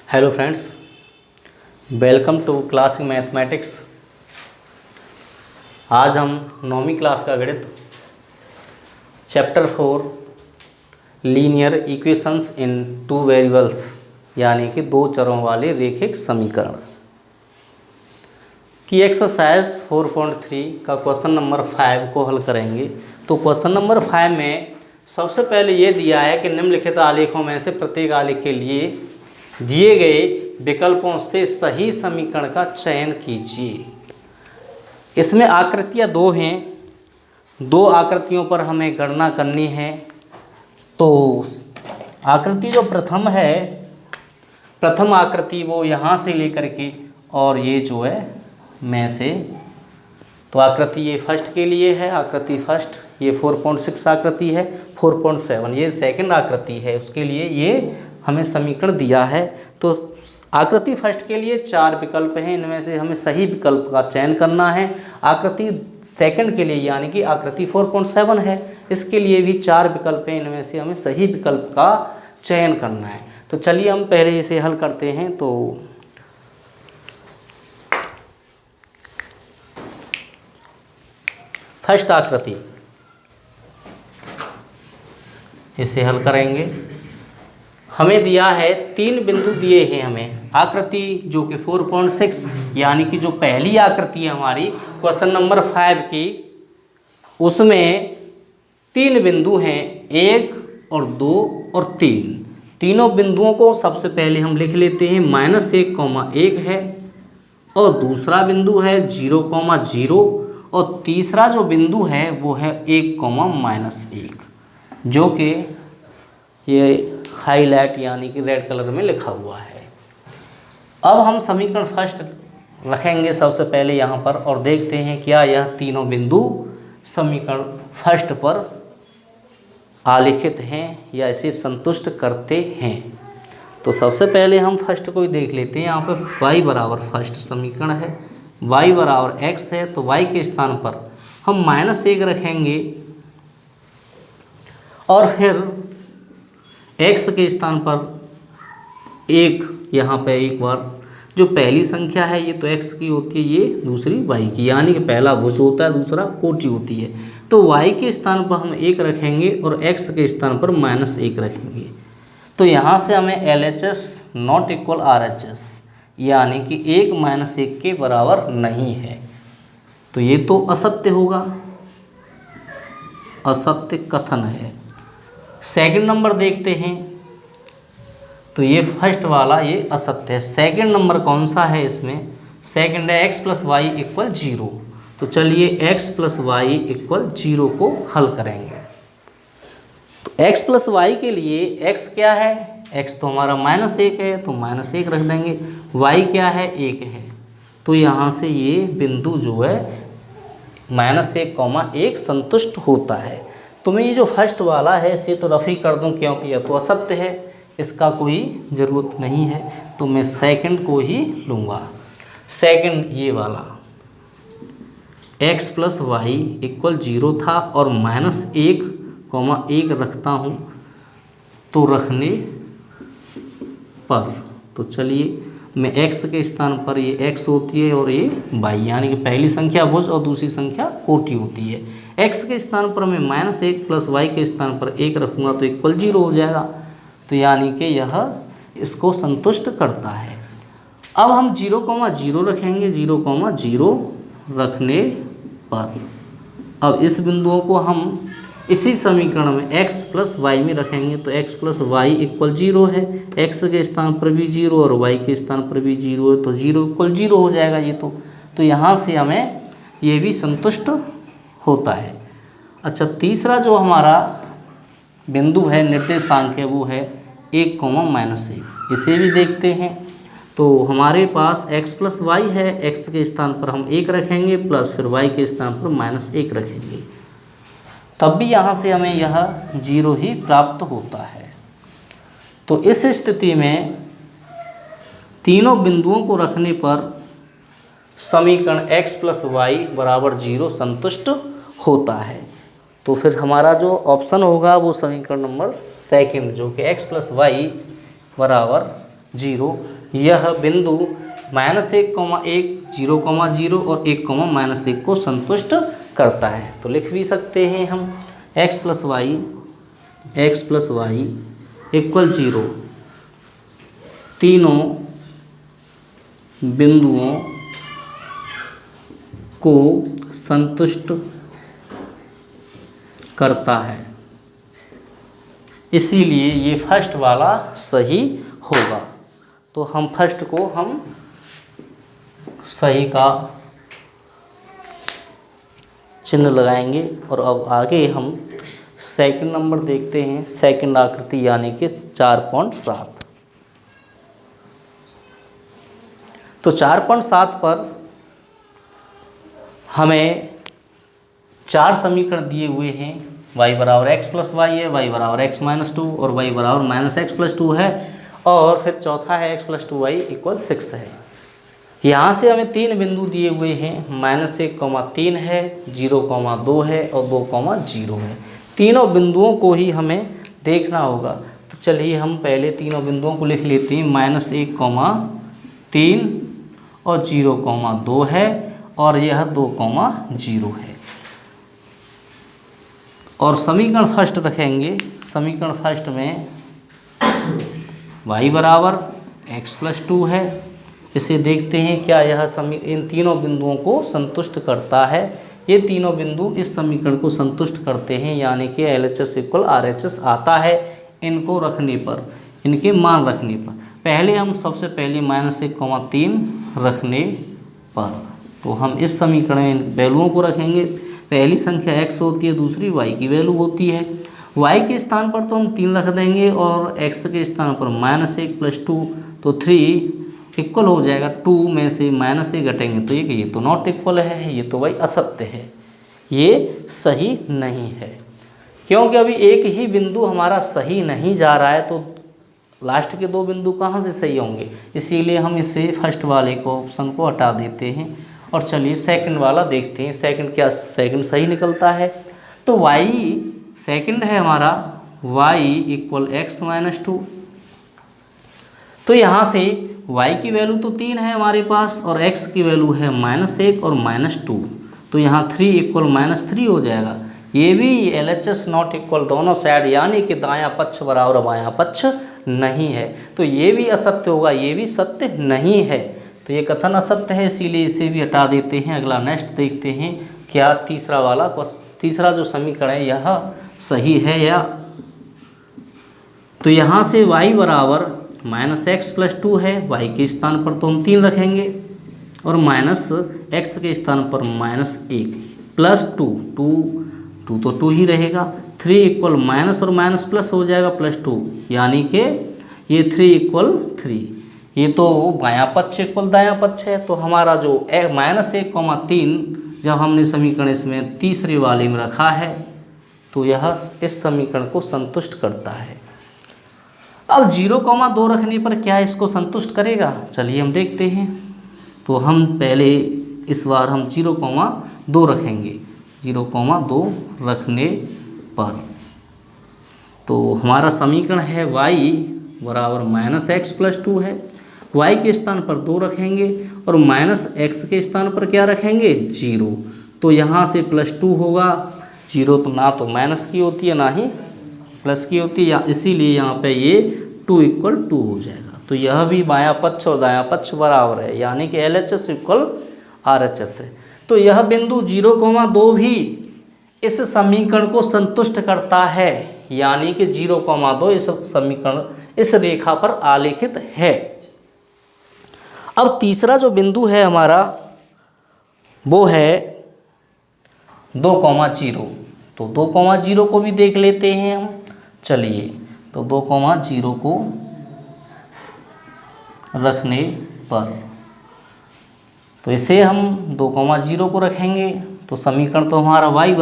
Hello friends, welcome to classic mathematics. आज हम 9वीं क्लास का गणित chapter 4 linear equations in two variables यानी कि दो चरों वाले रैखिक समीकरण की एक्सरसाइज 4.3 का क्वेश्चन नंबर 5 को हल करेंगे। तो क्वेश्चन नंबर 5 में सबसे पहले ये दिया है कि निम्नलिखित आलेखों में से प्रत्येक आलेख के लिए दिए गए विकल्पों से सही समीकरण का चयन कीजिए। इसमें आकृतियाँ दो हैं, दो आकृतियों पर हमें गणना करनी है। तो आकृति जो प्रथम आकृति वो यहाँ से लेकर के और ये जो है में से, तो आकृति ये फर्स्ट के लिए है, आकृति फर्स्ट ये 4.6 आकृति है, 4.7 ये सेकंड आकृति है, उसके लिए ये हमें समीकरण दिया है। तो आकृति फर्स्ट के लिए 4 विकल्प हैं, इनमें से हमें सही विकल्प का चयन करना है। आकृति सेकंड के लिए यानी कि आकृति 4.7 है, इसके लिए भी 4 विकल्प हैं, इनमें से हमें सही विकल्प का चयन करना है। तो चलिए हम पहले इसे हल करते हैं। तो फर्स्ट आकृति इसे हल करेंगे। हमें दिया है 3 बिंदु दिए हैं हमें। आकृति जो कि 4.6 यानी कि जो पहली आकृति है हमारी क्वेश्चन नंबर 5 की, उसमें 3 बिंदु हैं, 1 और 2 और 3। तीनों बिंदुओं को सबसे पहले हम लिख लेते हैं। -1,1 है और दूसरा बिंदु है 0,0 और तीसरा जो बिंदु है वो है 1,-1, जो कि ये हाईलाइट यानी कि रेड कलर में लिखा हुआ है। अब हम समीकरण फर्स्ट रखेंगे सबसे पहले यहाँ पर और देखते हैं क्या यह तीनों बिंदु समीकरण फर्स्ट पर आलेखित हैं या इसे संतुष्ट करते हैं। तो सबसे पहले हम फर्स्ट को ही देख लेते हैं। यहाँ पर y बराबर फर्स्ट समीकरण है, y बराबर x है, तो y के स्थान पर हम -1 रखेंगे और फिर x के स्थान पर 1, यहाँ पे एक बार जो पहली संख्या है ये तो x की होती है, ये दूसरी y की, यानी कि पहला भुज होता है, दूसरा कोटि होती है। तो y के स्थान पर हम 1 रखेंगे और x के स्थान पर -1 रखेंगे। तो यहाँ से हमें LHS नॉट इक्वल RHS यानी कि 1 - 1 के बराबर नहीं है। तो ये तो असत्य होगा, असत्य कथन है। सेकंड नंबर देखते हैं। तो ये फर्स्ट वाला ये असत्य है। सेकंड नंबर कौन सा है इसमें? सेकंड है x + y = 0। तो चलिए x + y = 0 को हल करेंगे। तो x + y के लिए x क्या है? x तो हमारा -1 है, तो -1 रख देंगे। y क्या है? 1 है। तो यहाँ से ये बिंदु जो है -1,1 संतुष्ट होता है। तो मैं ये जो फर्स्ट वाला है इसे तो रफ़ी कर दूं, क्योंकि यह तो असत्य है, इसका कोई ज़रूरत नहीं है। तो मैं सेकंड को ही लूँगा। सेकंड ये वाला x + y = 0 था और -1,1 रखता हूँ तो रखने पर, तो चलिए मैं x के स्थान पर ये x होती है और ये y, यानी कि पहली संख्या भुज और दूसरी संख्या कोटि होती है। x के स्थान पर मैं -1 + y के स्थान पर 1 रखूँगा तो = 0 हो जाएगा। तो यानी कि यह इसको संतुष्ट करता है। अब हम 0,0 रखेंगे, 0,0 रखने पर अब इस बिंदुओं को हम इसी समीकरण में x + y में रखेंगे। तो x + y = 0 है, x के स्थान पर भी 0 और y के स्थान पर भी 0 है, तो 0 = 0 हो जाएगा ये तो यहाँ से हमें ये भी संतुष्ट होता है। अच्छा, तीसरा जो हमारा बिंदु है निर्देशांक है वो है 1,-1। इसे भी देखते हैं। तो हमारे पास x + y है, x के स्थान पर हम 1 रखेंगे प्लस फिर y के स्थान पर -1 रखेंगे, तब भी यहाँ से हमें यह 0 ही प्राप्त होता है। तो इस स्थिति में तीनों बिंदुओं को रखने पर समीकरण x + y = 0 संतुष्ट होता है। तो फिर हमारा जो ऑप्शन होगा वो समीकरण नंबर सेकंड, जो कि x + y = 0 यह बिंदु -1,1 0,0 और 1,-1 को संतुष्ट करता है। तो लिख भी सकते हैं हम x + y = 0 तीनों बिंदुओं को संतुष्ट करता है, इसीलिए ये फर्स्ट वाला सही होगा। तो हम फर्स्ट को हम सही का चिन्ह लगाएंगे। और अब आगे हम सेकंड नंबर देखते हैं, सेकंड आकृति यानी कि 4.7। तो 4.7 पर हमें 4 समीकरण दिए हुए हैं। y = x + y है, y = x - 2 और y = -x + 2 है, और फिर चौथा है x + 2y = 6 है। यहाँ से हमें 3 बिंदु दिए हुए हैं, -1,3 है, 0,2 है और 2,0 है। तीनों बिंदुओं को ही हमें देखना होगा। तो चलिए हम पहले तीनों बिंदुओं को लिख लेते हैं। -1,3 और 0,2 है और यह 2,0 है। और समीकरण फर्स्ट रखेंगे। समीकरण फर्स्ट में y = x + 2 है। इसे देखते हैं क्या यह इन तीनों बिंदुओं को संतुष्ट करता है। ये तीनों बिंदु इस समीकरण को संतुष्ट करते हैं, यानी कि LHS = RHS आता है इनको रखने पर, इनके मान रखने पर। पहले हम सबसे पहले -1,3 रखने पर, तो हम इस समीकरण में वैल्यूओं को रखेंगे। पहली संख्या x होती है, दूसरी y की वैल्यू होती है। y के स्थान पर तो हम 3 रख देंगे और x के स्थान पर -1 + 2, तो 3 इक्वल हो जाएगा। 2 में से -1 घटेंगे तो ये तो नॉट इक्वल है, ये तो भाई असत्य है, ये सही नहीं है। क्योंकि अभी एक ही बिंदु हमारा सही नहीं जा रहा है, तो लास्ट के 2 बिंदु कहाँ से सही होंगे। इसीलिए हम इसे फर्स्ट वाले को ऑप्शन को हटा देते हैं। और चलिए सेकंड वाला देखते हैं। सेकंड सही निकलता है। तो y सेकंड है हमारा, y = x - 2। तो यहाँ से y की वैल्यू तो 3 है हमारे पास और x की वैल्यू है -1 और -2। तो यहाँ 3 = -3 हो जाएगा। ये भी LHS नॉट इक्वल दोनों साइड, यानी कि दायां पक्ष बराबर बायां पक्ष नहीं है। तो ये भी असत्य होगा, ये भी सत्य नहीं है। तो ये कथन असत्य है, इसीलिए इसे भी हटा देते हैं। अगला नेक्स्ट देखते हैं क्या तीसरा जो समीकरण है यह सही है या। तो यहाँ से y = -x + 2 है, y के स्थान पर तो हम 3 रखेंगे और -x के स्थान पर -1 + 2 तो 2 ही रहेगा। 3 = माइनस और माइनस प्लस हो जाएगा +2, यानी कि ये 3 = 3। ये तो बायां पक्ष इक्वल दायां पक्ष है। तो हमारा जो -1,3 जब हमने समीकरण इसमें तीसरे वाले में रखा है तो यह इस समीकरण को संतुष्ट करता है। अब 0,2 रखने पर क्या इसको संतुष्ट करेगा, चलिए हम देखते हैं। तो हम पहले इस बार हम 0,2 रखेंगे। 0,2 रखने पर तो हमारा समीकरण है y = -x + 2 है। y के स्थान पर 2 रखेंगे और -x के स्थान पर क्या रखेंगे 0। तो यहाँ से +2 होगा। 0 तो ना तो माइनस की होती है ना ही प्लस की होती है, इसीलिए यहाँ पे ये 2 = 2 हो जाएगा। तो यह भी बायां पक्ष और दायां पक्ष बराबर है, यानी कि LHS = RHS है। तो यह बिंदु 0,2 भी इस समीकरण को संतुष्ट करता है, यानी कि 0,2 इस समीकरण इस रेखा पर आलेखित है। अब तीसरा जो बिंदु है हमारा वो है 2,0। तो 2,0 को भी देख लेते हैं हम। चलिए तो 2,0 को रखने पर तो इसे हम 2,0 को रखेंगे। तो समीकरण तो हमारा y =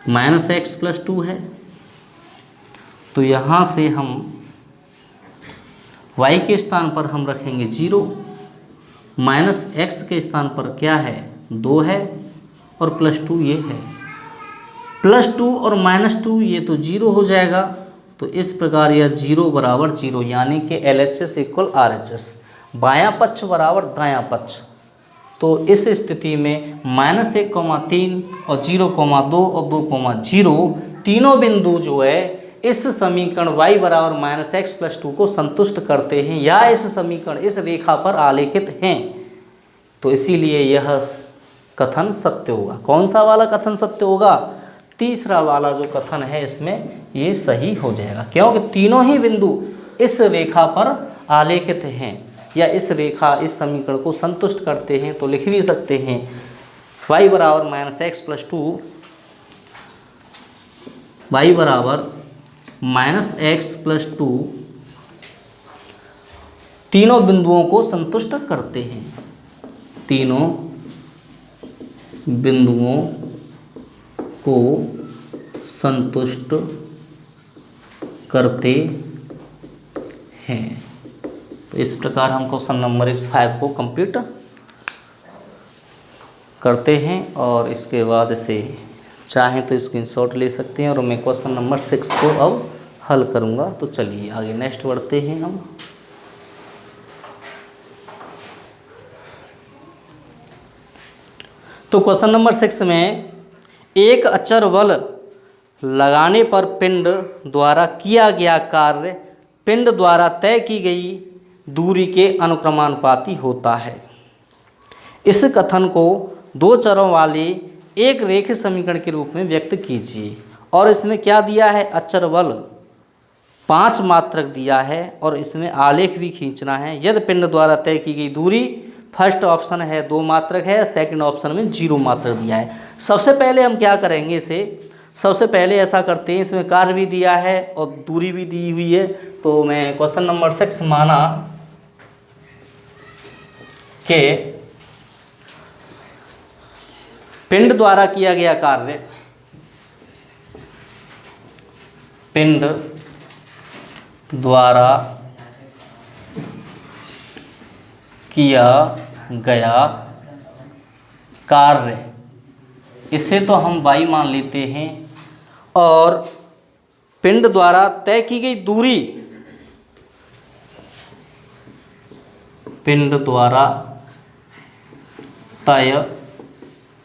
-x + 2 है। तो यहाँ से हम y के स्थान पर हम रखेंगे 0, -x के स्थान पर क्या है 2 है और +2 ये है। +2 और -2 ये तो 0 हो जाएगा। तो इस प्रकार यह 0 बराबर 0 यानी कि LHS इक्वल RHS, बायां पक्ष बराबर दायां पक्ष। तो इस स्थिति में -1,3 और 0,2 और 2,0 तीनों बिंदु जो है इस समीकरण y बराबर -x+2 को संतुष्ट करते हैं या इस समीकरण इस रेखा पर आलेखित हैं। तो इसीलिए यह कथन सत्य होगा। कौन सा वाला कथन सत्य होगा? तीसरा वाला जो कथन है इसमें ये सही हो जाएगा, क्योंकि तीनों ही बिंदु इस रेखा पर आलेखित हैं या इस रेखा इस समीकरण को संतुष्ट करते हैं। तो लिख भी सकते हैं y बराबर -x+2, y बराबर -x+2 तीनों बिंदुओं को संतुष्ट करते हैं, तीनों बिंदुओं को संतुष्ट करते हैं। तो इस प्रकार हम क्वेश्चन नंबर इस 5 को कंप्लीट करते हैं और इसके बाद इसे चाहें तो स्क्रीनशॉट ले सकते हैं और मैं क्वेश्चन नंबर 6 को अब हल करूंगा। तो चलिए आगे नेक्स्ट बढ़ते हैं हम। तो क्वेश्चन नंबर 6 में एक अचर बल लगाने पर पिंड द्वारा किया गया कार्य पिंड द्वारा तय की गई दूरी के अनुक्रमानुपाती होता है। इस कथन को दो चरों वाले एक रेखीय समीकरण के रूप में व्यक्त कीजिए। और इसमें क्या दिया है? अचर बल 5 मात्रक दिया है और इसमें आलेख भी खींचना है। यदि पिंड द्वारा तय की गई दूरी, फर्स्ट ऑप्शन है 2 मात्रक है, सेकंड ऑप्शन में 0 मात्रक दिया है। सबसे पहले हम क्या करेंगे, इसे सबसे पहले ऐसा करते हैं, इसमें कार्य भी दिया है और दूरी भी दी हुई है। तो मैं क्वेश्चन नंबर 6 माना कि पिंड द्वारा किया गया कार्य पिंड द्वारा किया गया कार्य, इसे तो हम y मान लेते हैं, और पिंड द्वारा तय की गई दूरी, पिंड द्वारा तय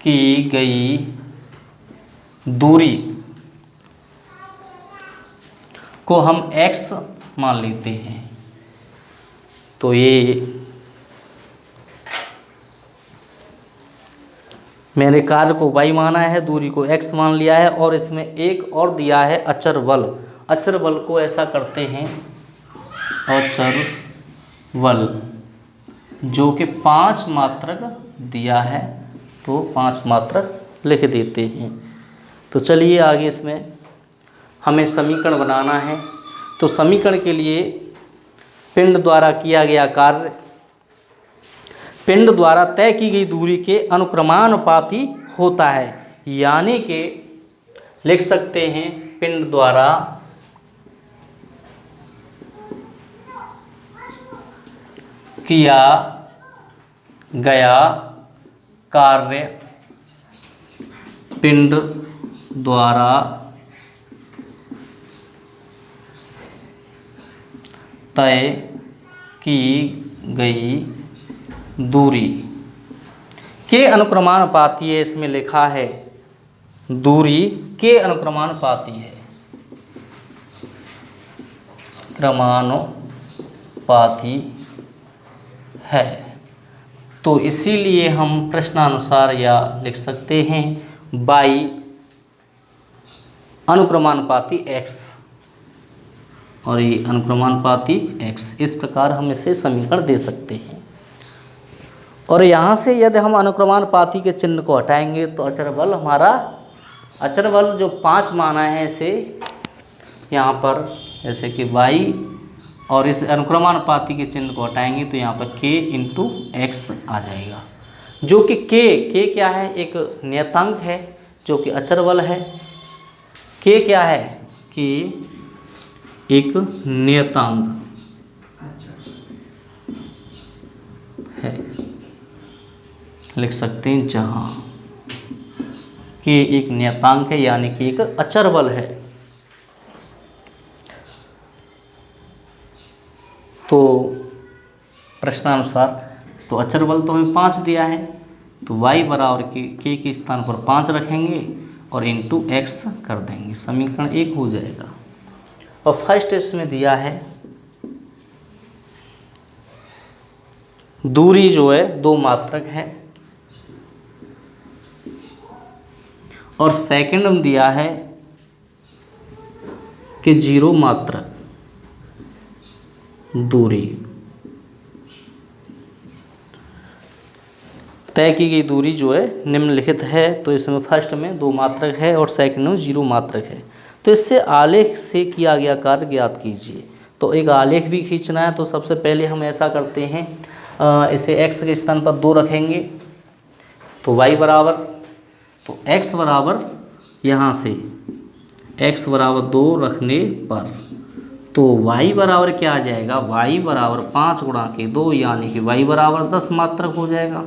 की गई दूरी को हम x मान लेते हैं। तो ये मैंने कार्य को y माना है, दूरी को x मान लिया है, और इसमें एक और दिया है अचर बल। अचर बल को ऐसा करते हैं, अचर बल जो कि 5 मात्रक दिया है, तो 5 मात्रक लिख देते हैं। तो चलिए आगे इसमें हमें समीकरण बनाना है। तो समीकरण के लिए पिंड द्वारा किया गया कार्य पिंड द्वारा तय की गई दूरी के अनुक्रमानुपाती होता है, यानी कि लिख सकते हैं पिंड द्वारा किया गया कार्य पिंड द्वारा तय की गई दूरी के अनुक्रमानुपाती है। इसमें लिखा है दूरी के अनुक्रमानुपाती है, क्रमानुपाती है। तो इसीलिए हम प्रश्नानुसार या लिख सकते हैं y अनुक्रमानुपाती x और ये अनुक्रमानुपाती x, इस प्रकार हम इसे समीकरण दे सकते हैं। और यहाँ से यदि हम अनुक्रमानुपाती के चिन्ह को हटाएंगे तो अचर बल हमारा, अचर बल जो 5 माना है इसे यहाँ पर जैसे कि y, और इस अनुक्रमानुपाती के चिन्ह को हटाएंगे तो यहाँ पर k इंटू x आ जाएगा, जो कि k क्या है? एक नियतांक है जो कि अचर बल है। k क्या है? k एक नियतांक है, लिख सकते हैं जहाँ k एक नियतांक है यानी कि एक अचर बल है। तो प्रश्नानुसार तो अचर बल तो हमें 5 दिया है, तो y बराबर के स्थान पर 5 रखेंगे और इंटू एक्स कर देंगे, समीकरण 1 हो जाएगा। और फर्स्ट इसमें दिया है दूरी जो है 2 मात्रक है, और सेकंड में दिया है कि 0 मात्रक दूरी, तय की गई दूरी जो है निम्नलिखित है। तो इसमें फर्स्ट में 2 मात्रक है और सेकंड में 0 मात्रक है। तो इससे आलेख से किया गया कार्य ज्ञात कीजिए। तो एक आलेख भी खींचना है, तो सबसे पहले हम ऐसा करते हैं, इसे x के स्थान पर 2 रखेंगे, तो y बराबर, तो x बराबर यहाँ से x बराबर 2 रखने पर तो y बराबर क्या आ जाएगा, y बराबर 5 गुणा के 2 यानी कि y बराबर 10 मात्रक हो जाएगा।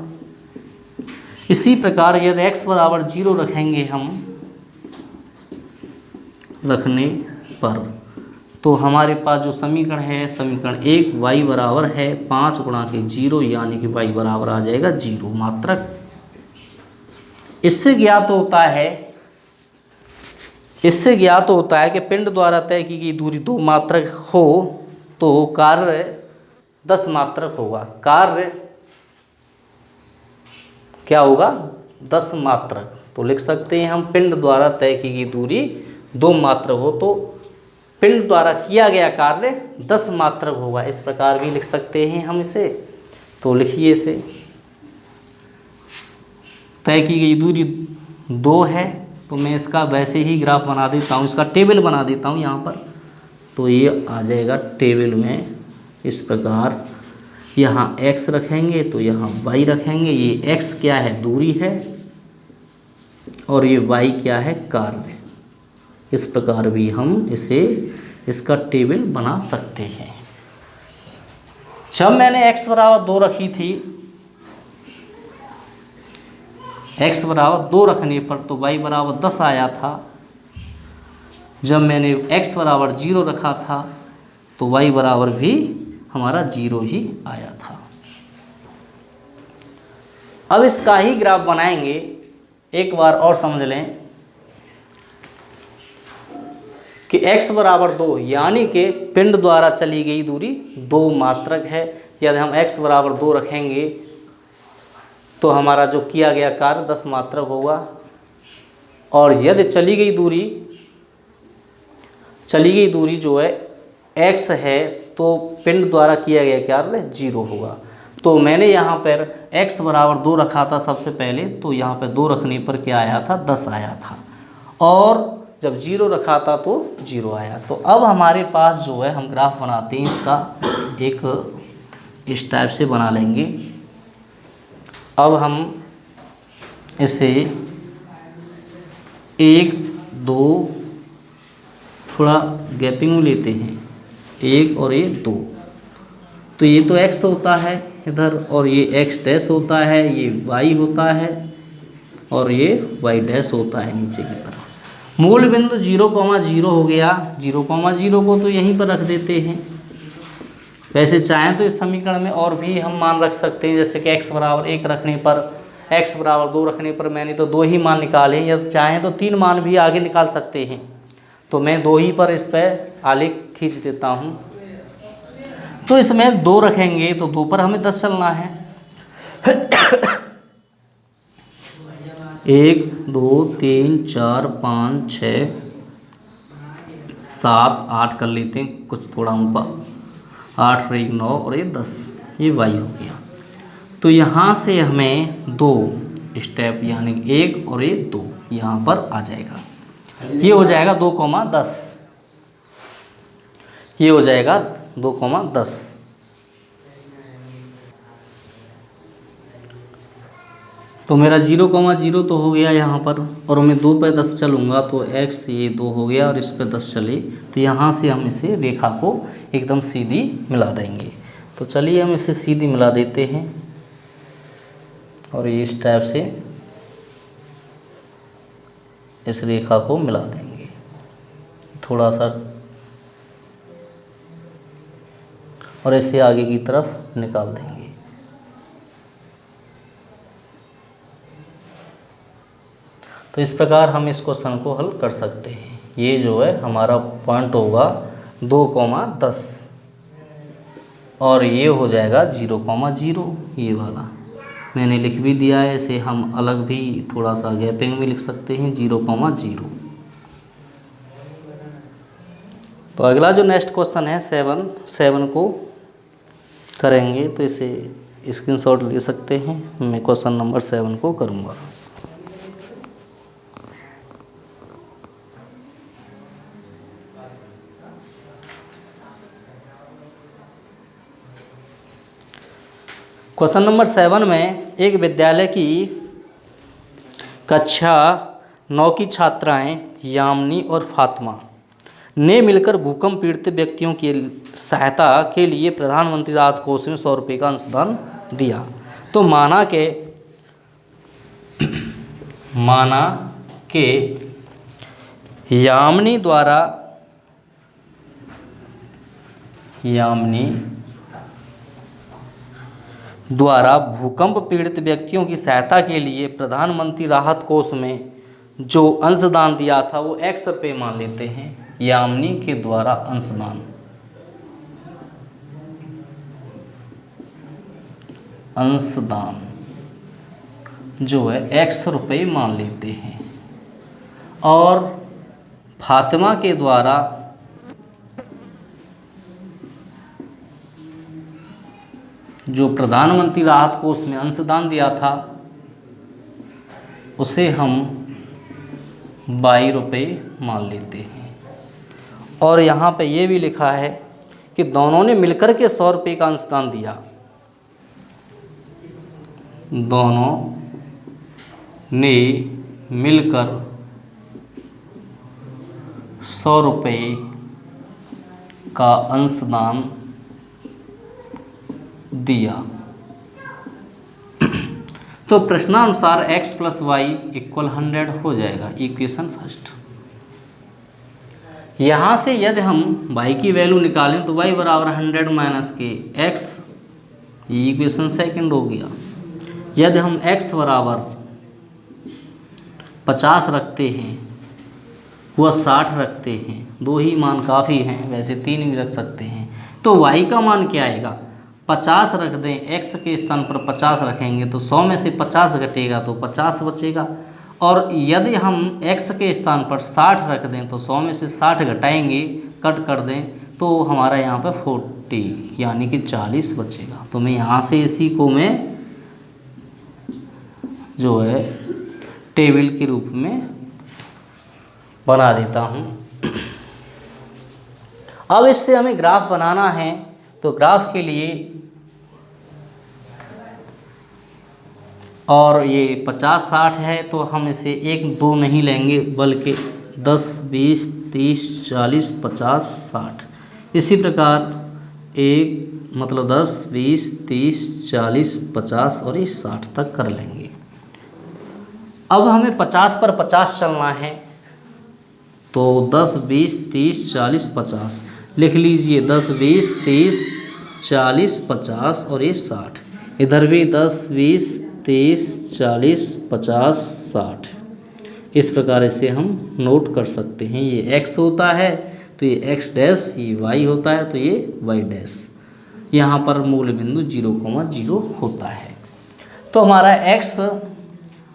इसी प्रकार यदि x बराबर 0 रखेंगे हम रखने पर, तो हमारे पास जो समीकरण है, समीकरण 1 y बराबर है 5 गुणा के 0 यानी कि y बराबर आ जाएगा 0 मात्रक। इससे ज्ञात होता है कि पिंड द्वारा तय की गई दूरी 2 मात्रक हो तो कार्य 10 मात्रक होगा। कार्य क्या होगा, 10 मात्रक। तो लिख सकते हैं हम पिंड द्वारा तय की गई दूरी 2 मात्रक हो तो पिंड द्वारा किया गया कार्य 10 मात्रक होगा। इस प्रकार भी लिख सकते हैं हम इसे। तो लिखिए इसे, तय की गई दूरी 2 है, तो मैं इसका वैसे ही ग्राफ बना देता हूँ, इसका टेबल बना देता हूँ यहाँ पर। तो ये आ जाएगा टेबल में इस प्रकार, यहाँ x रखेंगे तो यहाँ y रखेंगे। ये x क्या है, दूरी है, और ये y क्या है, कार्य। इस प्रकार भी हम इसका टेबल बना सकते हैं। जब मैंने x बराबर 2 रखी थी, x बराबर 2 रखने पर तो y बराबर 10 आया था। जब मैंने x बराबर 0 रखा था तो y बराबर भी हमारा 0 ही आया था। अब इसका ही ग्राफ बनाएंगे, एक बार और समझ लें कि x बराबर 2 यानी कि पिंड द्वारा चली गई दूरी 2 मात्रक है। यदि हम x बराबर 2 रखेंगे तो हमारा जो किया गया कार्य 10 मात्रक होगा, और यदि चली गई दूरी जो है x है तो पिंड द्वारा किया गया कार्य 0 होगा। तो मैंने यहाँ पर x बराबर 2 रखा था सबसे पहले, तो यहाँ पर 2 रखने पर क्या आया था, 10 आया था, और जब 0 रखा था तो 0 आया। तो अब हमारे पास जो है, हम ग्राफ बनाते हैं इसका, एक इस टाइप से बना लेंगे। अब हम इसे 1 2 थोड़ा गैपिंग में लेते हैं, 1 और 1 2, तो ये तो x होता है इधर, और ये x डैश होता है, ये y होता है, और ये y डैश होता है नीचे की तरफ। मूल बिंदु 0,0 हो गया। 0,0 को तो यहीं पर रख देते हैं। वैसे चाहें तो इस समीकरण में और भी हम मान रख सकते हैं, जैसे कि x बराबर 1 रखने पर, x बराबर 2 रखने पर मैंने तो 2 ही मान निकाले, या चाहें तो 3 मान भी आगे निकाल सकते हैं। तो मैं 2 ही पर इस पर आलेख खींच देता हूँ। तो इसमें 2 रखेंगे तो 2 पर हमें 10 चलना है। 1 2 3 4 5 6 7 8 कर लेते हैं, कुछ थोड़ा ऊपर, 8 और 1 9 और ये 10, ये y हो गया। तो यहाँ से हमें 2 स्टेप यानी 1 और 1 2 यहाँ पर आ जाएगा। ये हो जाएगा 2,10, ये हो जाएगा 2,10। तो मेरा 0,0 तो हो गया यहाँ पर, और मैं 2 पे 10 चलूँगा तो x ये 2 हो गया, और इस पे 10 चले, तो यहाँ से हम इसे रेखा को एकदम सीधी मिला देंगे। तो चलिए हम इसे सीधी मिला देते हैं, और ये इस टाइप से इस रेखा को मिला देंगे। थोड़ा सा और इसे आगे की तरफ निकाल देंगे। तो इस प्रकार हम इस क्वेश्चन को हल कर सकते हैं। ये जो है हमारा पॉइंट होगा 2,10 और ये हो जाएगा 0,0, ये वाला मैंने लिख भी दिया है। इसे हम अलग भी थोड़ा सा गैपिंग में लिख सकते हैं 0,0। तो अगला जो नेक्स्ट क्वेश्चन है 7 को करेंगे, तो इसे स्क्रीनशॉट ले सकते हैं। मैं क्वेश्चन नंबर 7 को करूँगा। क्वेश्चन नंबर 7 में एक विद्यालय की कक्षा 9 की छात्राएं यामिनी और फातिमा ने मिलकर भूकंप पीड़ित व्यक्तियों की सहायता के लिए प्रधानमंत्री राहत कोष में 100 रुपये का अंशदान दिया। तो माना के यामिनी द्वारा भूकंप पीड़ित व्यक्तियों की सहायता के लिए प्रधानमंत्री राहत कोष में जो अंशदान दिया था वो X रुपये मान लेते हैं। यामिनी के द्वारा अंशदान जो है X रुपये मान लेते हैं, और फातिमा के द्वारा जो प्रधानमंत्री राहत कोष में अंशदान दिया था उसे हम 22 रुपये मान लेते हैं। और यहाँ पे ये भी लिखा है कि दोनों ने मिलकर के 100 रुपये का अंशदान दिया। दोनों ने मिलकर 100 रुपये का अंशदान दिया। तो प्रश्नानुसार x + y = 100 हो जाएगा, इक्वेशन फर्स्ट। यहाँ से यदि हम y की वैल्यू निकालें तो y बराबर 100 - के x, ये इक्वेशन सेकंड हो गया। यदि हम x बराबर 50 रखते हैं, वह 60 रखते हैं, दो ही मान काफ़ी हैं, वैसे 3 भी रख सकते हैं, तो y का मान क्या आएगा? 50 रख दें, x के स्थान पर 50 रखेंगे तो 100 में से 50 घटेगा तो 50 बचेगा। और यदि हम x के स्थान पर 60 रख दें तो 100 में से 60 घटाएंगे, कट कर दें, तो हमारा यहाँ पर 40 यानी कि 40 बचेगा। तो मैं यहाँ से इसी को मैं जो है टेबल के रूप में बना देता हूँ। अब इससे हमें ग्राफ बनाना है, तो ग्राफ के लिए और ये 50 60 है तो हम इसे 1 2 नहीं लेंगे बल्कि 10 20 30 40 50 60 इसी प्रकार 10 20 30 40 50 और ये 60 तक कर लेंगे। अब हमें 50 पर 50 चलना है, तो 10 20 30 40 50 लिख लीजिए। 10 20 30 40 50 और ये 60, इधर भी 10 20 30 40 50 60। इस प्रकार से हम नोट कर सकते हैं। ये x होता है तो ये x डैश, ये y होता है तो ये y डैश। यहाँ पर मूल बिंदु 0,0 होता है। तो हमारा x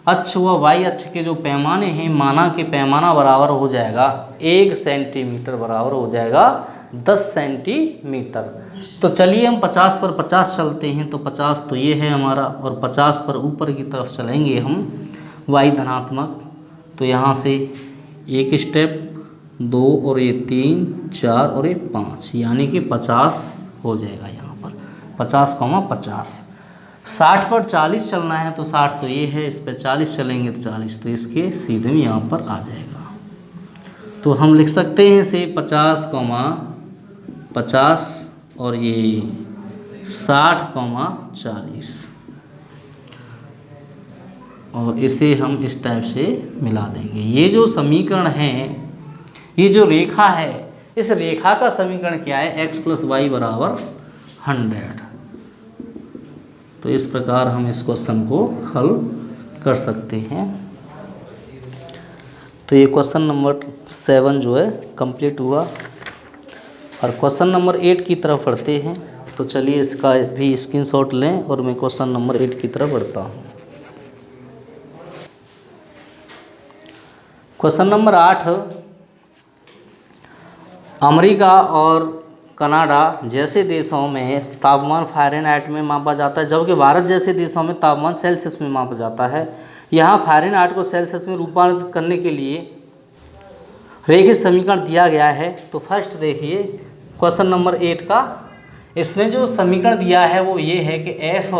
अक्ष व y अक्ष के जो पैमाने हैं, माना के पैमाना बराबर हो जाएगा 1 सेंटीमीटर बराबर हो जाएगा 10 सेंटीमीटर। तो चलिए हम 50 पर 50 चलते हैं, तो 50 तो ये है हमारा, और 50 पर ऊपर की तरफ चलेंगे हम y धनात्मक, तो यहाँ से एक स्टेप 2 और ये 3 4 और ये 5 यानी कि 50 हो जाएगा। यहाँ पर 50,50। 60 पर 40 चलना है तो 60 तो ये है, इस पर 40 चलेंगे तो 40, तो इसके सीधे में यहाँ पर आ जाएगा। तो हम लिख सकते हैं इसे 50,50 और ये 60,40 और इसे हम इस टाइप से मिला देंगे। ये जो समीकरण है, ये जो रेखा है, इस रेखा का समीकरण क्या है? x + y = 100। तो इस प्रकार हम इस क्वेश्चन को हल कर सकते हैं। तो ये क्वेश्चन नंबर 7 जो है कंप्लीट हुआ, और क्वेश्चन नंबर 8 की तरफ बढ़ते हैं। तो चलिए इसका भी स्क्रीनशॉट लें और मैं क्वेश्चन नंबर 8 की तरफ बढ़ता हूँ। क्वेश्चन नंबर 8, अमेरिका और कनाडा जैसे देशों में तापमान फ़ारेनहाइट में मापा जाता है, जबकि भारत जैसे देशों में तापमान सेल्सियस में मापा जाता है। यहाँ फ़ारेनहाइट को सेल्सियस में रूपांतरित करने के लिए रेखीय समीकरण दिया गया है। तो फर्स्ट देखिए क्वेश्चन नंबर 8 का, इसमें जो समीकरण दिया है वो ये है कि F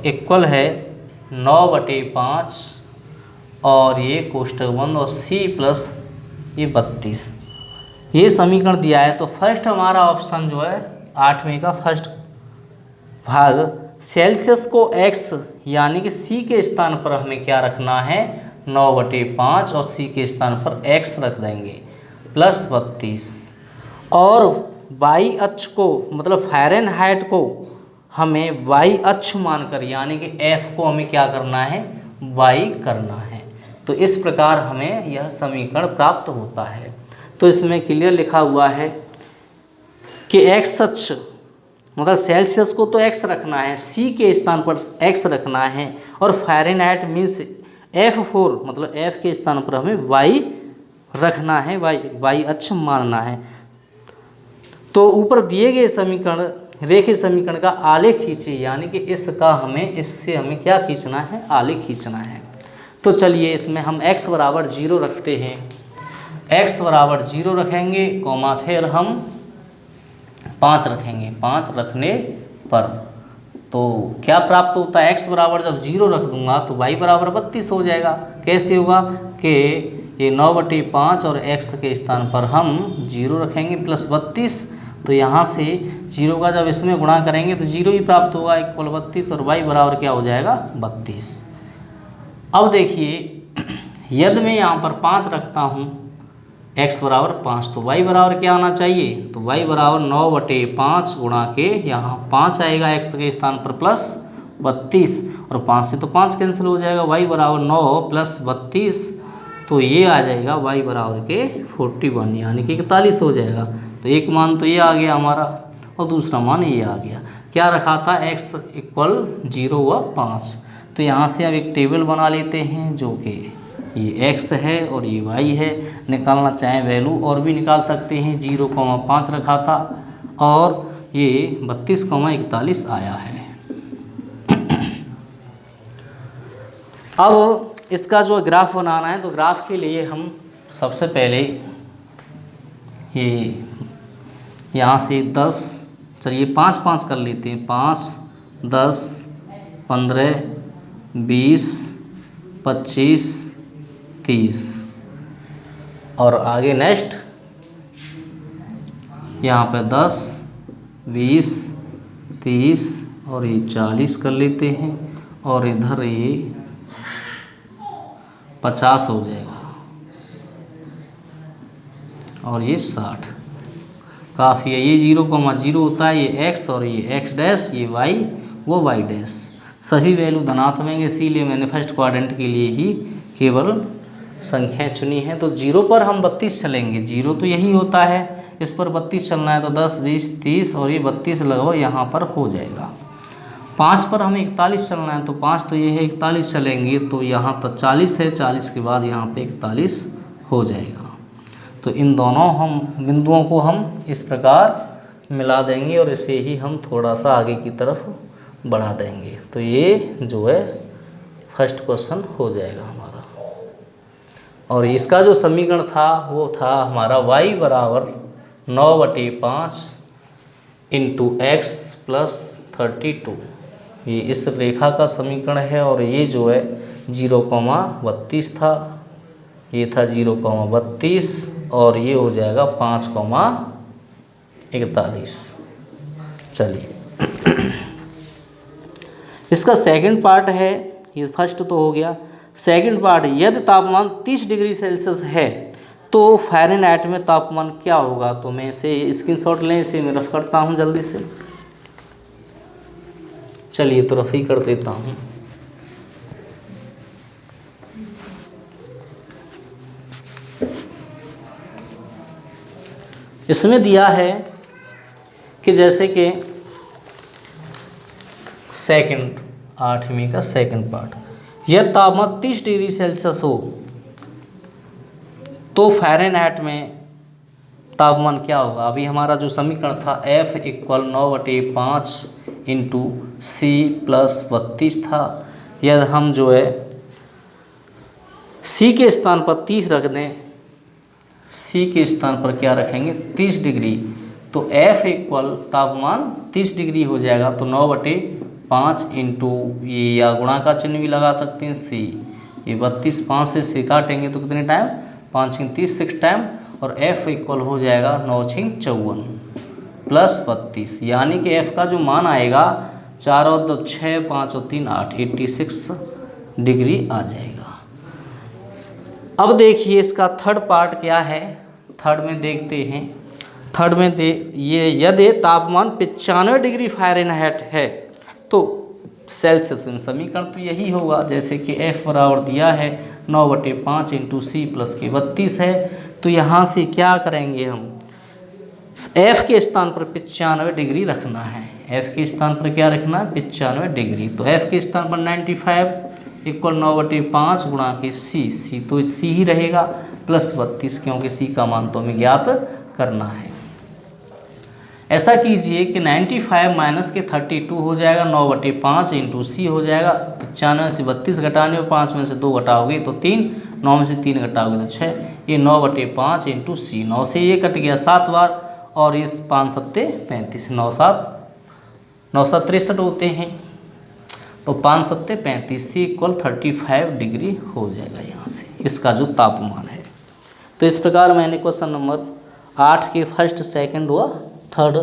इक्वल है 9/5 और ये कोष्टक बंद और C प्लस ये 32, ये समीकरण दिया है। तो फर्स्ट हमारा ऑप्शन जो है 8वें का फर्स्ट भाग, सेल्सियस को x यानी कि C के स्थान पर हमें क्या रखना है 9/5 और C के स्थान पर x रख देंगे प्लस 32, और y अक्ष को मतलब फ़ारेनहाइट को हमें y अक्ष मानकर यानी कि F को हमें क्या करना है y करना है। तो इस प्रकार हमें यह समीकरण प्राप्त होता है। तो इसमें क्लियर लिखा हुआ है कि x अक्ष मतलब सेल्सियस को तो x रखना है, C के स्थान पर x रखना है, और फ़ारेनहाइट मीन्स F4 मतलब F के स्थान पर हमें y रखना है, y अक्ष मानना है। तो ऊपर दिए गए समीकरण रेखीय समीकरण का आलेख खींचिए, यानी कि इसका हमें इससे हमें क्या खींचना है आलेख खींचना है। तो चलिए इसमें हम x बराबर 0 रखते हैं, x बराबर 0 रखेंगे कॉमा फिर हम 5 रखेंगे। 5 रखने पर तो क्या प्राप्त होता है, x बराबर जब 0 रख दूंगा तो y बराबर 32 हो जाएगा। कैसे होगा कि ये 9/5 और x के स्थान पर हम 0 रखेंगे प्लस 32, तो यहाँ से 0 का जब इसमें गुणा करेंगे तो 0 ही प्राप्त होगा इक्वल 32, और y बराबर क्या हो जाएगा 32। अब देखिए यदि मैं यहाँ पर 5 रखता हूँ x बराबर 5, तो y बराबर क्या आना चाहिए, तो y बराबर 9/5 गुणा के यहाँ 5 आएगा x के स्थान पर प्लस 32, और 5 से तो 5 कैंसिल हो जाएगा, y बराबर 9 प्लस 32, तो ये आ जाएगा y बराबर के 41 यानी कि 41 हो जाएगा। तो एक मान तो ये आ गया हमारा और दूसरा मान ये आ गया। क्या रखा था x इक्वल 0 व 5। तो यहाँ से अब एक टेबल बना लेते हैं जो कि ये x है और ये y है। निकालना चाहें वैल्यू और भी निकाल सकते हैं। 0,5 रखा था और ये 32,41 आया है। अब इसका जो ग्राफ बनाना है, तो ग्राफ के लिए हम सबसे पहले ये यहाँ से 10 चलिए 5 कर लेते हैं। 5, 10, 15, 20, 25, 30 और आगे नेक्स्ट यहाँ पे 10, 20, 30 और ये 40 कर लेते हैं, और इधर ये 50 हो जाएगा और ये 60 काफ़ी है। ये 0,0 होता है, ये x और ये x डैश, ये y वो y डैश, सभी वैल्यू धनात्मक हैं, इसीलिए मैंने फर्स्ट क्वाड्रेंट के लिए ही केवल संख्याएं चुनी है। तो 0 पर हम 32 चलेंगे, 0 तो यही होता है, इस पर 32 चलना है तो 10, 20, 30 और ये 32 लगभग यहाँ पर हो जाएगा। 5 पर हमें 41 चलना है तो 5 तो ये है 41 चलेंगे, तो यहाँ तक 40 है, 40 के बाद यहाँ पे 41 हो जाएगा। तो इन दोनों हम बिंदुओं को हम इस प्रकार मिला देंगे और इसे ही हम थोड़ा सा आगे की तरफ बढ़ा देंगे। तो ये जो है फर्स्ट क्वेश्चन हो जाएगा हमारा। और इसका जो समीकरण था वो था हमारा y बराबर 9/5 इंटू x प्लस 32। ये इस रेखा का समीकरण है और ये जो है 0,32 था, ये था 0,32 और ये हो जाएगा 5,41। चलिए इसका सेकंड पार्ट है, ये फर्स्ट तो हो गया। सेकंड पार्ट, यदि तापमान 30 डिग्री सेल्सियस है तो फ़ारेनहाइट में तापमान क्या होगा। तो मैं इसे स्क्रीनशॉट लें, इसे मैं रफ करता हूँ जल्दी से। चलिए तो रफ़ी कर देता हूँ। इसमें दिया है कि जैसे कि सेकंड 8वीं का सेकंड पार्ट, यह तापमान 30 डिग्री सेल्सियस हो तो फ़ारेनहाइट में तापमान क्या होगा। अभी हमारा जो समीकरण था F = 9/5 इंटू C + 32 था। यह हम जो है C के स्थान पर 30 रख दें, C के स्थान पर क्या रखेंगे 30 डिग्री, तो F = तापमान 30 डिग्री हो जाएगा। तो 9/5 इंटू ये या गुणा का चिन्ह भी लगा सकते हैं C, ये 32 5 से काटेंगे तो कितने टाइम 5 × 30 6 टाइम, और F = हो जाएगा 9 × 54 + 32, यानी कि F का जो मान आएगा 4 और 2 6 5 और 3 8 86 डिग्री आ जाएगा। अब देखिए इसका थर्ड पार्ट क्या है, थर्ड में देखते हैं। थर्ड में ये यदि तापमान 95 डिग्री फ़ारेनहाइट है तो सेल्सियस में समीकरण तो यही होगा, जैसे कि F बराबर दिया है 9/5 इंटू C + के 32 है। तो यहाँ से क्या करेंगे हम, F के स्थान पर 95 डिग्री रखना है। F के स्थान पर क्या रखना है 95 डिग्री, तो F के स्थान पर 95 = 9/5 गुणा के C तो C ही रहेगा + 32, क्योंकि C का मान तो हमें ज्ञात करना है। ऐसा कीजिए कि 95 माइनस के 32 हो जाएगा, 9/5 इंटू C हो जाएगा, 95 से 32 घटाने और 5 में से 2 घटाओगे तो 3, 9 में से 3 घटाओगे तो 6, ये 9/5 इंटू C, 9 से ये कट गया 7 बार, और ये 5 7 35, 9 7 9 7 63 होते हैं, तो 5 7 35, C = 35 डिग्री हो जाएगा यहाँ से इसका जो तापमान है। तो इस प्रकार मैंने क्वेश्चन नंबर 8 के फर्स्ट सेकंड व थर्ड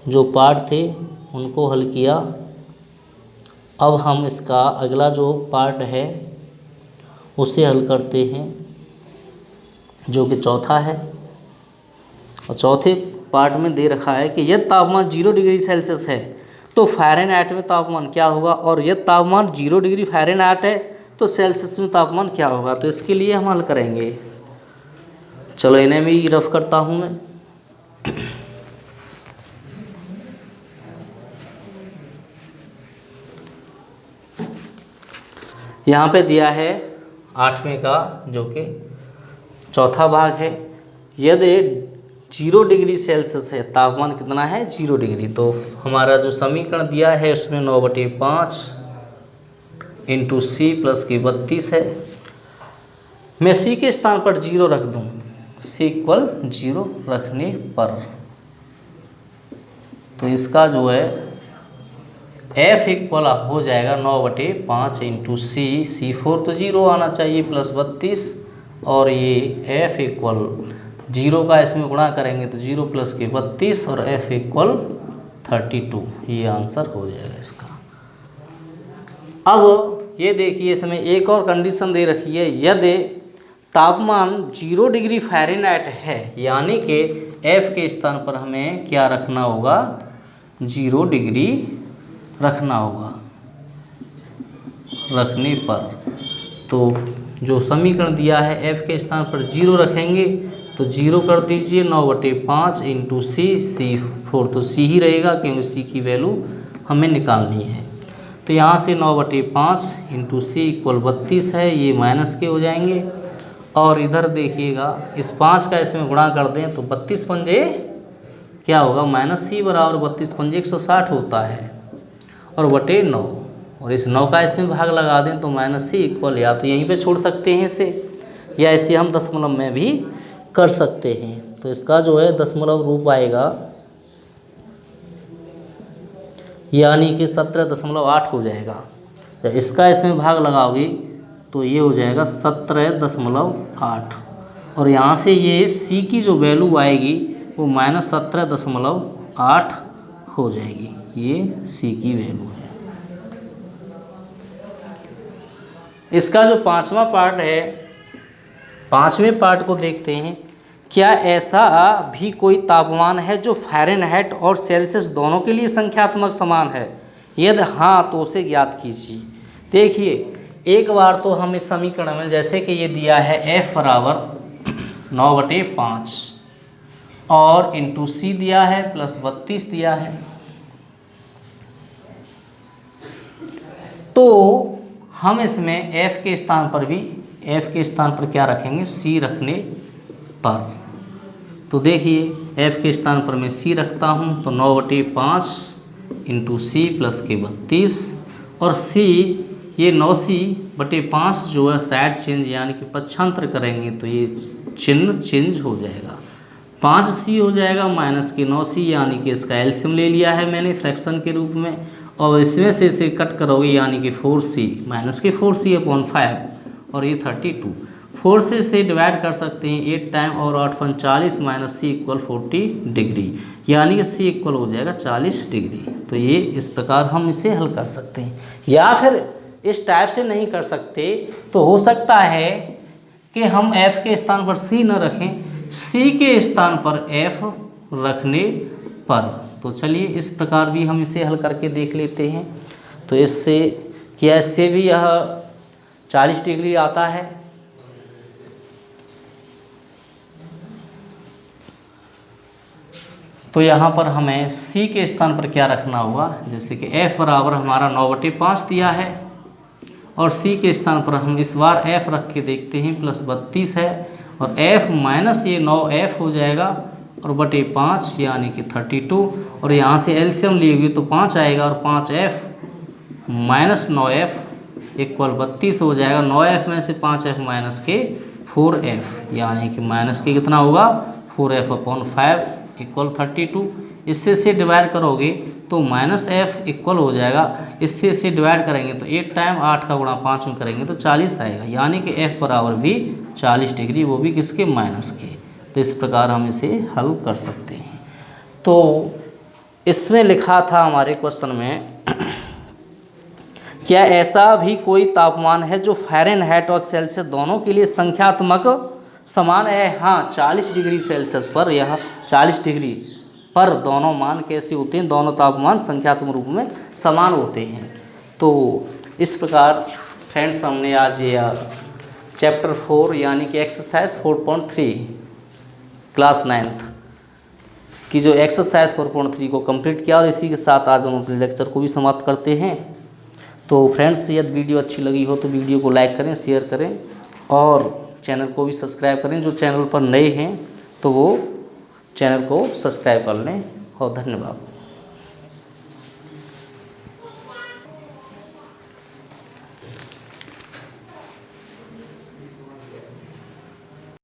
जो पार्ट थे उनको हल किया। अब हम इसका अगला जो पार्ट है उसे हल करते हैं, जो कि चौथा है। और चौथे पार्ट में दे रखा है कि यदि तापमान 0 डिग्री सेल्सियस है तो फ़ारेनहाइट में तापमान क्या होगा, और यदि तापमान 0 डिग्री फ़ारेनहाइट है तो सेल्सियस में तापमान क्या होगा। तो इसके लिए हम हल करेंगे। चलो इन्हें भी रफ करता हूँ मैं। यहाँ पे दिया है 8वें का जो कि चौथा भाग है, यदि 0 डिग्री सेल्सियस है, तापमान कितना है 0 डिग्री, तो हमारा जो समीकरण दिया है उसमें 9/5 इंटू C + के 32 है। मैं C के स्थान पर 0 रख दूँ, C = 0 रखने पर तो इसका जो है F = हो जाएगा 9/5 इंटू C 4 तो 0 आना चाहिए + 32, और ये F = 0 का इसमें गुणा करेंगे तो 0 + के 32 और F = 32, ये आंसर हो जाएगा इसका। अब ये देखिए इसमें एक और कंडीशन दे रखी है, यदि तापमान 0 डिग्री फ़ारेनहाइट है, यानी कि F के स्थान पर हमें क्या रखना होगा 0 डिग्री रखना होगा, रखने पर तो जो समीकरण दिया है F के स्थान पर 0 रखेंगे तो 0 कर दीजिए, 9/5 इंटू C 4 तो C ही रहेगा क्योंकि C की वैल्यू हमें निकालनी है। तो यहाँ से 9/5 इंटू C = 32 है, ये माइनस के हो जाएंगे, और इधर देखिएगा इस 5 का इसमें गुणा कर दें तो 32 पंजे क्या होगा -C बराबर 32 पंजे 160 होता है, और बटे 9, और इस 9 का इसमें भाग लगा दें तो -C = या तो यहीं पे छोड़ सकते हैं इसे, या इसे हम दशमलव में भी कर सकते हैं। तो इसका जो है दशमलव रूप आएगा, यानी कि 17.8 हो जाएगा। जब इसका इसमें भाग लगाओगे तो ये हो जाएगा 17.8, और यहाँ से ये C की जो वैल्यू आएगी वो -17.8 हो जाएगी, ये C की वैल्यू है। इसका जो 5वां पार्ट है, 5वें पार्ट को देखते हैं। क्या ऐसा भी कोई तापमान है जो फ़ारेनहाइट और सेल्सियस दोनों के लिए संख्यात्मक समान है, यदि हाँ तो उसे ज्ञात कीजिए। देखिए एक बार तो हम इस समीकरण में जैसे कि ये दिया है f बराबर 9/5 और इंटू सी दिया है प्लस 32 दिया है, तो हम इसमें f के स्थान पर भी क्या रखेंगे, c रखने पर। तो देखिए f के स्थान पर मैं c रखता हूँ तो 9/5 इंटू सी प्लस के 32 और c ये 9c/5 जो है साइड चेंज यानी कि पक्षांतर करेंगे तो ये चिन्ह चेंज हो जाएगा, 5c हो जाएगा माइनस के 9c यानी कि इसका एलसीएम ले लिया है मैंने फ्रैक्शन के रूप में, और इसमें से इसे कट करोगे यानी कि 4c माइनस के 4c/5 और ये 32, 4 से डिवाइड कर सकते हैं 8 टाइम और 8 45 माइनस c इक्वल 40 डिग्री यानी कि c इक्वल हो जाएगा 40 डिग्री। तो ये इस प्रकार हम इसे हल कर सकते हैं, या फिर इस टाइप से नहीं कर सकते तो हो सकता है कि हम f के स्थान पर c न रखें, c के स्थान पर f रखने पर। तो चलिए इस प्रकार भी हम इसे हल करके देख लेते हैं। तो इससे क्या, इससे भी यह 40 डिग्री आता है। तो यहाँ पर हमें c के स्थान पर क्या रखना होगा, जैसे कि f बराबर हमारा 9/5 दिया है और c के स्थान पर हम इस बार f रख के देखते हैं प्लस 32 है और f माइनस ये 9f हो जाएगा और बटे 5 यानी कि 32 और यहाँ से एलसीएम लिएगी तो 5 आएगा और 5f माइनस 9f इक्वल 32 हो जाएगा। 9f में से 5f माइनस के 4f यानी कि माइनस के कितना होगा 4f/5 इक्वल 32। इससे से डिवाइड करोगे तो माइनस f इक्वल हो जाएगा, इससे से डिवाइड करेंगे तो 8 टाइम 8 का गुणा 5 में करेंगे तो 40 आएगा यानी कि f बराबर भी 40 डिग्री, वो भी किसके, माइनस के। तो इस प्रकार हम इसे हल कर सकते हैं। तो इसमें लिखा था हमारे क्वेश्चन में क्या ऐसा भी कोई तापमान है जो फ़ारेनहाइट और सेल्सियस दोनों के लिए संख्यात्मक समान है। हाँ, 40 डिग्री सेल्सियस पर यह 40 डिग्री पर दोनों मान कैसे होते हैं, दोनों तापमान संख्यात्मक रूप में समान होते हैं। तो इस प्रकार फ्रेंड्स हमने आज ये चैप्टर 4 यानी कि एक्सरसाइज 4.3 क्लास 9th की जो एक्सरसाइज 4.3 को कंप्लीट किया और इसी के साथ आज हम अपने लेक्चर को भी समाप्त करते हैं। तो फ्रेंड्स यदि वीडियो अच्छी लगी हो तो वीडियो को लाइक करें, शेयर करें और चैनल को भी सब्सक्राइब करें। जो चैनल पर नए हैं तो वो चैनल को सब्सक्राइब कर लें और धन्यवाद।